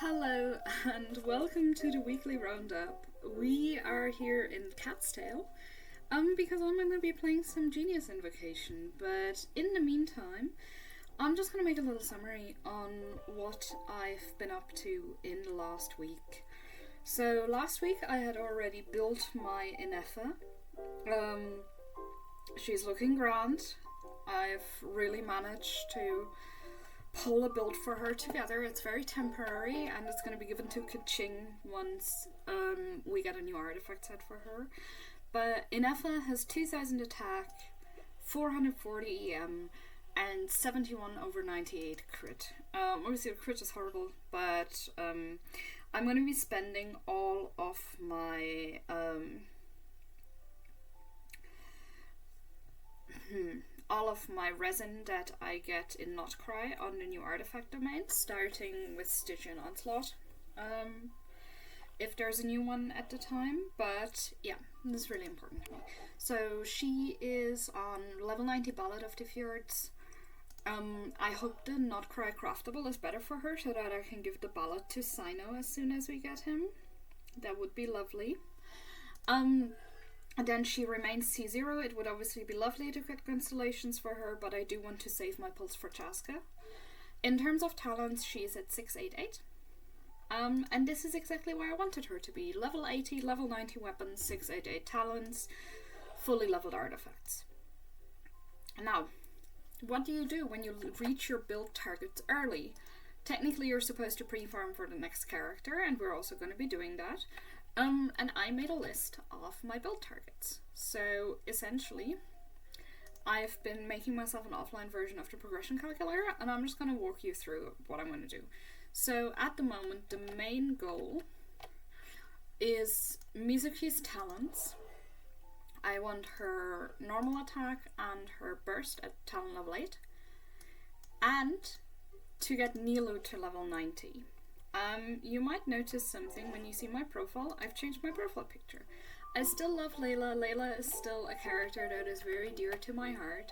Hello and welcome to the weekly roundup. We are here in Cat's Tail, because I'm going to be playing some Genius Invocation, but in the meantime, I'm just going to make a little summary on what I've been up to in the last week. So last week I had already built my Ineffa. She's looking grand. I've really managed to pull a build for her together. It's very temporary and it's going to be given to Kaching once we get a new artifact set for her. But Ineffa has 2000 attack, 440 EM, and 71 over 98 crit. Obviously the crit is horrible, but I'm going to be spending all of my resin that I get in Notcry on the new artifact domain, starting with Stygian Onslaught. If there's a new one at the time, but yeah, this is really important to me. So she is on level 90 Ballad of the Fjords. I hope the Notcry craftable is better for her so that I can give the ballad to Sino as soon as we get him. That would be lovely. And then she remains C0. It would obviously be lovely to get constellations for her, but I do want to save my pulse for Chaska. In terms of talents, she's at 688. And this is exactly where I wanted her to be. Level 80, level 90 weapons, 688 talents, fully leveled artifacts. Now, what do you do when you reach your build targets early? Technically, you're supposed to pre-farm for the next character, and we're also going to be doing that. And I made a list of my build targets. So essentially, I've been making myself an offline version of the progression calculator, and I'm just going to walk you through what I'm going to do. So at the moment, the main goal is Mizuki's talents. I want her normal attack and her burst at talent level 8, and to get Nilu to level 90. You might notice something when you see my profile. I've changed my profile picture. I still love Layla. Layla is still a character that is very dear to my heart,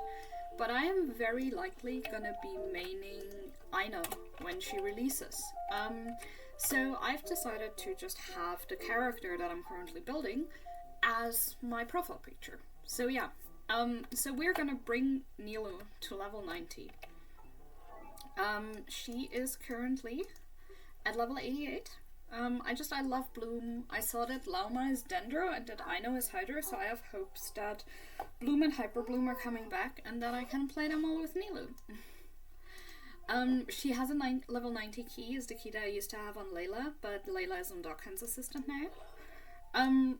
but I am very likely gonna be maining Aino when she releases. So I've decided to just have the character that I'm currently building as my profile picture. So yeah, so we're gonna bring Nilu to level 90. She is currently at level 88. I love Bloom. I saw that Lauma is Dendro and that Aino is Hydra, so I have hopes that Bloom and Hyper Bloom are coming back and that I can play them all with Nilu. She has a level 90 key, is the key that I used to have on Layla, but Layla is on Dokkan's assistant now.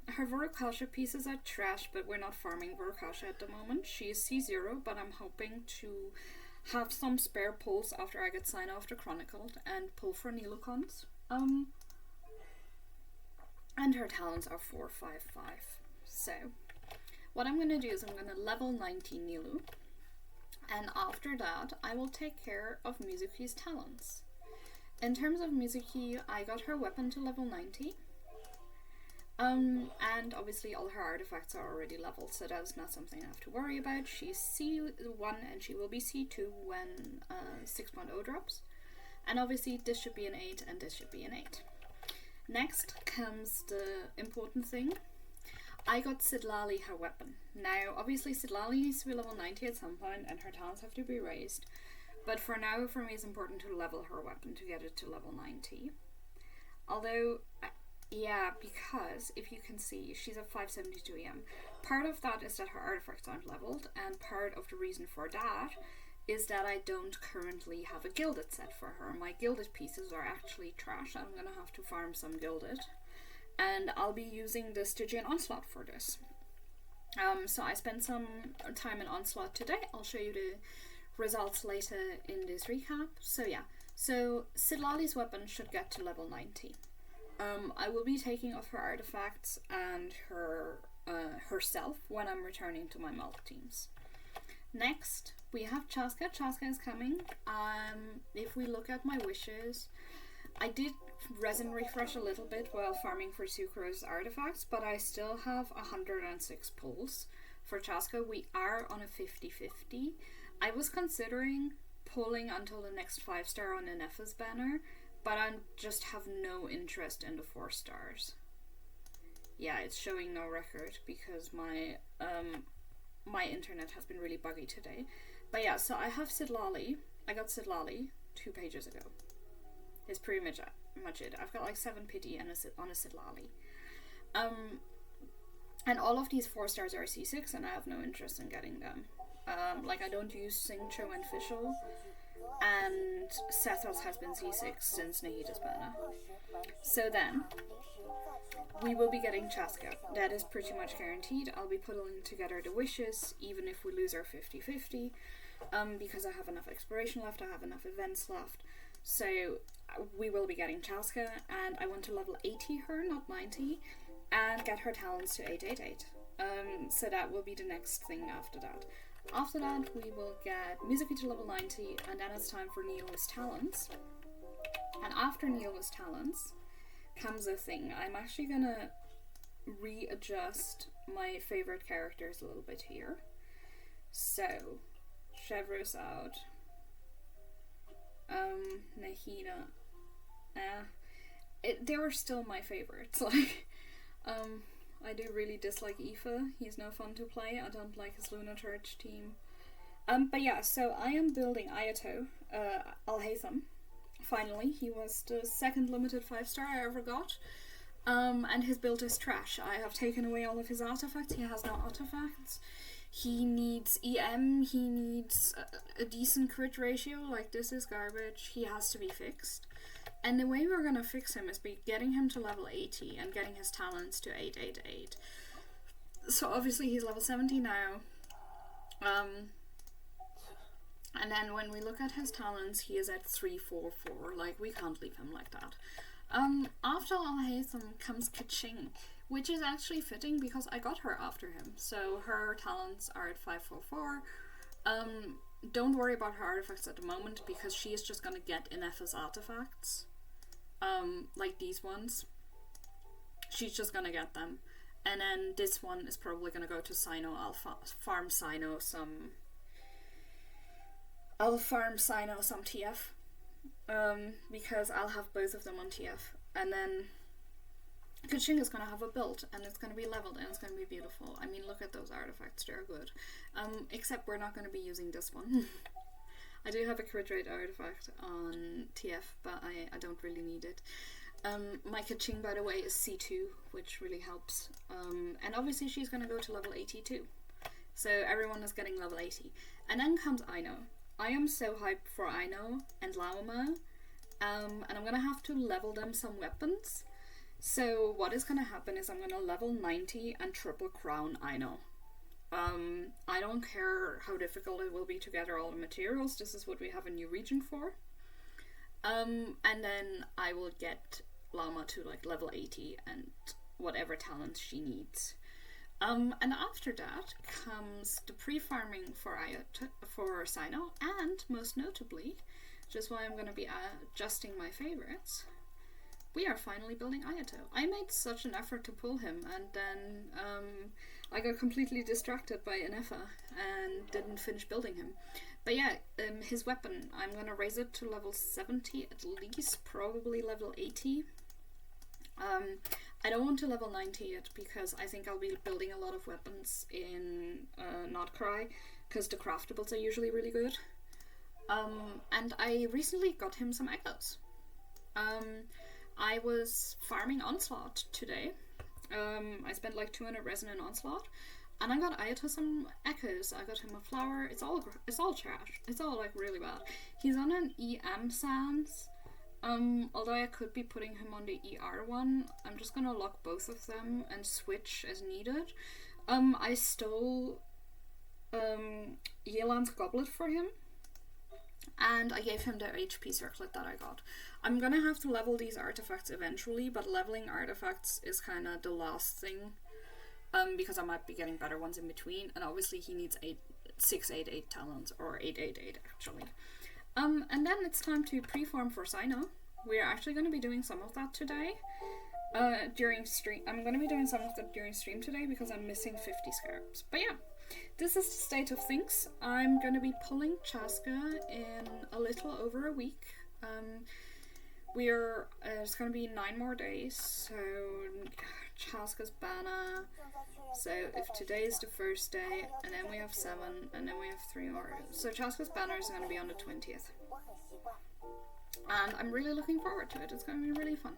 Her Vorokasha pieces are trash, but we're not farming Vorokasha at the moment. She is C0, but I'm hoping to have some spare pulls after I get signed off the Chronicled and pull for Nilukons. And her talents are 4, 5, 5. So, what I'm going to do is I'm going to level 90 Nilu, and after that I will take care of Mizuki's talents. In terms of Mizuki, I got her weapon to level 90. And obviously all her artifacts are already leveled, so that's not something I have to worry about. She's C1 and she will be C2 when 6.0 drops. And obviously this should be an 8 and this should be an 8. Next comes the important thing. I got Citlali her weapon. Now obviously Citlali needs to be level 90 at some point and her talents have to be raised. But for now, for me, it's important to level her weapon to get it to level 90. Although, yeah, because if you can see, she's at 572 EM. Part of that is that her artifacts aren't leveled, and part of the reason for that is that I don't currently have a gilded set for her. My gilded pieces are actually trash. I'm gonna have to farm some gilded, and I'll be using the Stygian Onslaught for this. So I spent some time in Onslaught today. I'll show you the results later in this recap. So yeah, so Citlali's weapon should get to level 90. I will be taking off her artifacts and her herself when I'm returning to my Malk teams. Next, we have Chaska. Chaska is coming. If we look at my wishes, I did resin refresh a little bit while farming for Sucro's artifacts, but I still have 106 pulls. For Chaska, we are on a 50-50. I was considering pulling until the next 5-star on Ineffa's banner, but I just have no interest in the 4 stars. Yeah, it's showing no record because my my internet has been really buggy today. But yeah, so I have Citlali. I got Citlali 2 pages ago. It's pretty much it. I've got like 7 pity and on a Citlali. And all of these 4 stars are C6, and I have no interest in getting them. Like, I don't use Singcho and Fischl, and Sethos has been C6 since Nahita's Burner. So then, we will be getting Chaska. That is pretty much guaranteed. I'll be putting together the wishes, even if we lose our 50-50, because I have enough exploration left, I have enough events left. So, we will be getting Chaska, and I want to level 80 her, not 90, and get her talents to 888. So that will be the next thing after that. After that, we will get Mizuki to level 90, and then it's time for Nihilist Talents. And after Nihilist Talents comes a thing. I'm actually gonna readjust my favorite characters a little bit here. So, Chevro's out. Nahida. They were still my favorites. Like, I do really dislike Ineffa. He's no fun to play. I don't like his Lunar Church team. But yeah, so I am building Ayato, Al-Haytham. Finally, he was the second limited 5-star I ever got. And his build is trash. I have taken away all of his artifacts. He has no artifacts. He needs EM. He needs a decent crit ratio. Like, this is garbage. He has to be fixed. And the way we're gonna fix him is by getting him to level 80 and getting his talents to 888. So obviously he's level 70 now. And then when we look at his talents, he is at 344. Like, we can't leave him like that. After Al-Haytham comes Kaching, which is actually fitting because I got her after him. So her talents are at 544. Don't worry about her artifacts at the moment because she is just gonna get Ineffa's artifacts. Like these ones. She's just gonna get them. And then this one is probably gonna go to Sino. I'll farm Sino some TF. Because I'll have both of them on TF. And then Kaching is gonna have a build and it's gonna be leveled and it's gonna be beautiful. I mean, look at those artifacts, they're good. Except we're not gonna be using this one. I do have a crit rate artifact on TF, but I don't really need it. My Kaching, by the way, is C2, which really helps. And obviously she's gonna go to level 82. So everyone is getting level 80. And then comes Aino. I am so hyped for Aino and Laoma. And I'm gonna have to level them some weapons. So what is gonna happen is I'm gonna level 90 and triple crown Aino. I don't care how difficult it will be to gather all the materials. This is what we have a new region for. And then I will get Lama to like level 80 and whatever talents she needs. And after that comes the pre-farming for Sino, and most notably, just why I'm going to be adjusting my favorites, we are finally building Ayato. I made such an effort to pull him, and then I got completely distracted by Ineffa and didn't finish building him. But yeah, his weapon, I'm going to raise it to level 70 at least, probably level 80. I don't want to level 90 yet because I think I'll be building a lot of weapons in Not Cry because the craftables are usually really good. And I recently got him some echoes. I was farming Onslaught today. I spent like 200 resin in Onslaught, and I got Ayato some echoes. I got him a flower. It's all trash. It's all like really bad. He's on an EM sans. Although I could be putting him on the ER one, I'm just gonna lock both of them and switch as needed. I stole Yelan's goblet for him, and I gave him the HP circlet that I got. I'm gonna have to level these artifacts eventually, but leveling artifacts is kind of the last thing, because I might be getting better ones in between, and obviously he needs 688 talents, or 888 actually. And then it's time to pre-farm for Sino. We're actually going to be doing some of that today, during stream. I'm going to be doing some of that during stream today because I'm missing 50 scarabs. But yeah, this is the state of things. I'm going to be pulling Chaska in a little over a week. it's going to be 9 more days, so Chaska's Bana. So if today is the first day, and then we have 7, and then we have 3 more. So Chaska's Banner is going to be on the 20th. And I'm really looking forward to it. It's going to be really fun.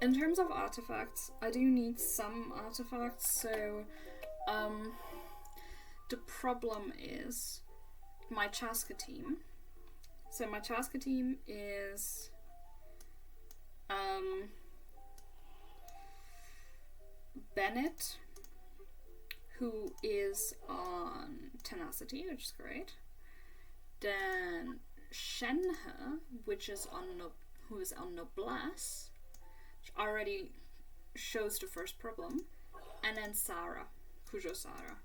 In terms of artifacts, I do need some artifacts, so the problem is my Chaska team. So my Chaska team is Bennett, who is on Tenacity, which is great. Then Shenhe, who is on Noblesse, which already shows the first problem. And then Sarah, Kujo Sarah.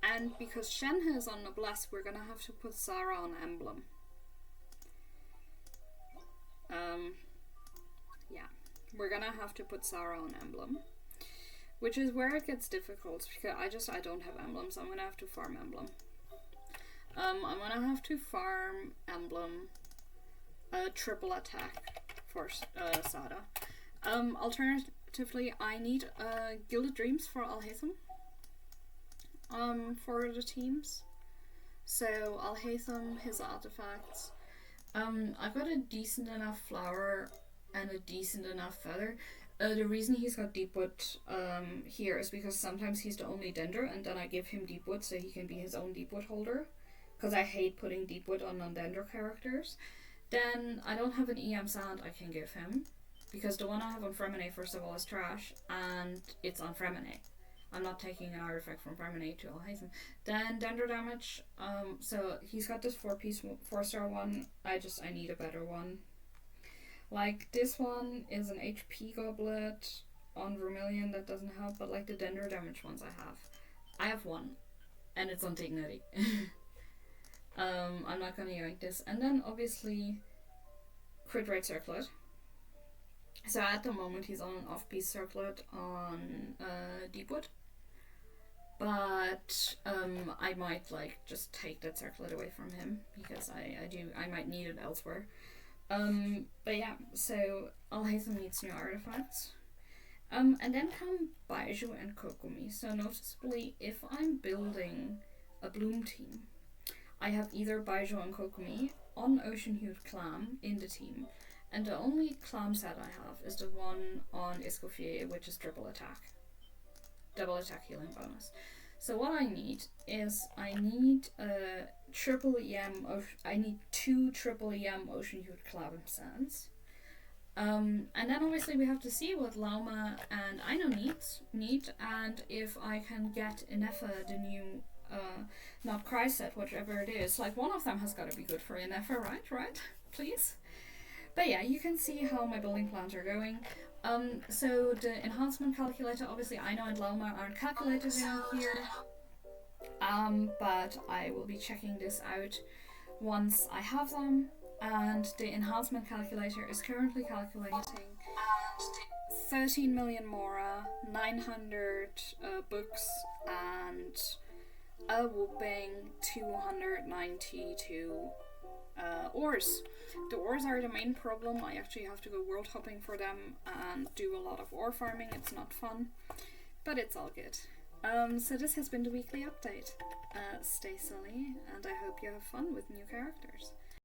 And because Shenhe is on Noblesse, we're gonna have to put Sarah on Emblem. Yeah, we're gonna have to put Sarah on Emblem, which is where it gets difficult because I don't have emblems. I'm gonna have to farm Emblem. I'm gonna have to farm Emblem, triple attack for Sada. Alternatively, I need Gilded Dreams for Alhaitham. For the teams. So Alhaitham, his artifacts. I've got a decent enough flower and a decent enough feather. The reason he's got Deepwood here is because sometimes he's the only Dender, and then I give him Deepwood so he can be his own Deepwood holder. Because I hate putting Deepwood on non-Dender characters. Then I don't have an EM Sand I can give him, because the one I have on Fremine, first of all, is trash, and it's on Fremine. I'm not taking an artifact from Fremine to Alhaitham. Then Dender damage, so he's got this 4-piece 4-star one. I need a better one. Like, this one is an HP goblet on Vermilion, that doesn't help, but like the Dender damage ones I have one, and it's on Dignity. I'm not gonna yank this. And then obviously Crit Rate Circlet. So at the moment he's on an off-piece circlet on Deepwood. But I might like just take that circlet away from him because I might need it elsewhere. But yeah, so Alhaitham needs new artifacts. And then come Baiju and Kokomi. So noticeably, if I'm building a Bloom team, I have either Baiju and Kokomi on Ocean Hued Clam in the team, and the only clam set I have is the one on Escoffier, which is triple attack. Double attack healing bonus. So what I need is I need two triple EM Ocean Hued Clam sands. And then obviously we have to see what Lauma and Aino need, and if I can get Ineffa the new not Cry set, whichever it is. Like, one of them has got to be good for Ineffa, right? Please. But yeah, you can see how my building plans are going. So the enhancement calculator, obviously Aino and Lauma aren't calculated in here. But I will be checking this out once I have them. And the enhancement calculator is currently calculating 13 million Mora, 900 books, and a whooping 292 ores. The ores are the main problem. I actually have to go world hopping for them and do a lot of ore farming. It's not fun, but it's all good. So this has been the weekly update. Stay silly, and I hope you have fun with new characters.